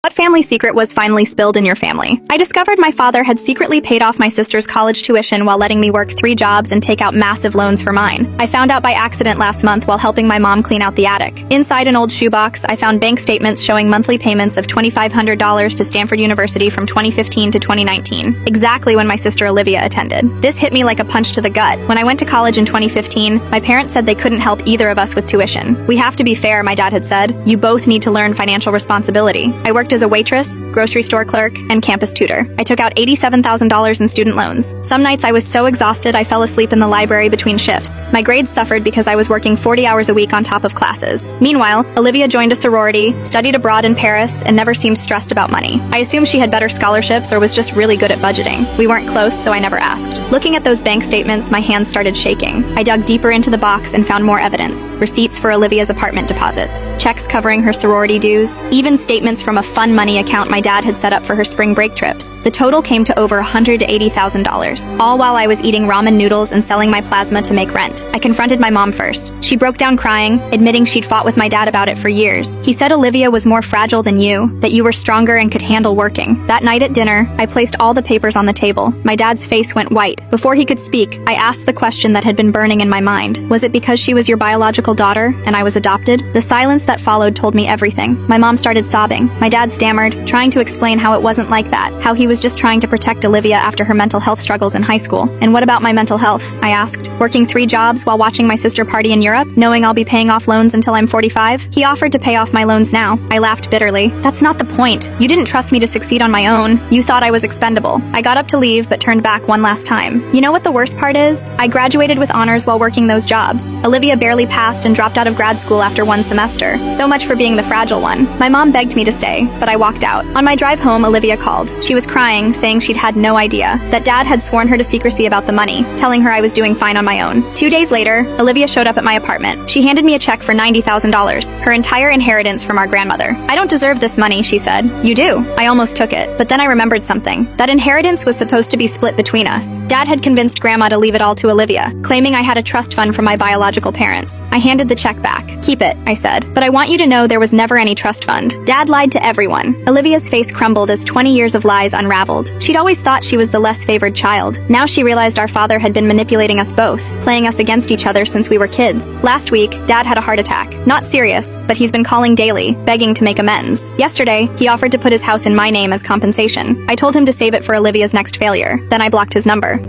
What family secret was finally spilled in your family? I discovered my father had secretly paid off my sister's college tuition while letting me work 3 jobs and take out massive loans for mine. I found out by accident last month while helping my mom clean out the attic. Inside an old shoebox, I found bank statements showing monthly payments of $2,500 to Stanford University from 2015 to 2019, exactly when my sister Olivia attended. This hit me like a punch to the gut. When I went to college in 2015, my parents said they couldn't help either of us with tuition. "We have to be fair," my dad had said. "You both need to learn financial responsibility." I worked as a waitress, grocery store clerk, and campus tutor. I took out $87,000 in student loans. Some nights I was so exhausted I fell asleep in the library between shifts. My grades suffered because I was working 40 hours a week on top of classes. Meanwhile, Olivia joined a sorority, studied abroad in Paris, and never seemed stressed about money. I assumed she had better scholarships or was just really good at budgeting. We weren't close, so I never asked. Looking at those bank statements, my hands started shaking. I dug deeper into the box and found more evidence. Receipts for Olivia's apartment deposits, checks covering her sorority dues, even statements from a fun money account my dad had set up for her spring break trips. The total came to over $180,000, all while I was eating ramen noodles and selling my plasma to make rent. I confronted my mom first. She broke down crying, admitting she'd fought with my dad about it for years. He said Olivia was more fragile than you, that you were stronger and could handle working. That night at dinner, I placed all the papers on the table. My dad's face went white. Before he could speak, I asked the question that had been burning in my mind. Was it because she was your biological daughter and I was adopted? The silence that followed told me everything. My mom started sobbing. My dad stammered, trying to explain how it wasn't like that, how he was just trying to protect Olivia after her mental health struggles in high school. "And what about my mental health?" I asked. "Working 3 jobs while watching my sister party in Europe, knowing I'll be paying off loans until I'm 45? He offered to pay off my loans now." I laughed bitterly. "That's not the point. You didn't trust me to succeed on my own. You thought I was expendable." I got up to leave, but turned back one last time. You know what the worst part is? I graduated with honors while working those jobs. Olivia barely passed and dropped out of grad school after 1 semester. So much for being the fragile one. My mom begged me to stay, but I walked out. On my drive home, Olivia called. She was crying, saying she'd had no idea, that dad had sworn her to secrecy about the money, telling her I was doing fine on my own. 2 days later, Olivia showed up at my apartment. She handed me a check for $90,000, her entire inheritance from our grandmother. "I don't deserve this money," she said. "You do." I almost took it, but then I remembered something. That inheritance was supposed to be split between us. Dad had convinced Grandma to leave it all to Olivia, claiming I had a trust fund from my biological parents. I handed the check back. "Keep it," I said. "But I want you to know there was never any trust fund. Dad lied to everyone." Olivia's face crumbled as 20 years of lies unraveled. She'd always thought she was the less favored child. Now she realized our father had been manipulating us both, playing us against each other since we were kids. Last week, Dad had a heart attack. Not serious, but he's been calling daily, begging to make amends. Yesterday, he offered to put his house in my name as compensation. I told him to save it for Olivia's next failure. Then I blocked his number.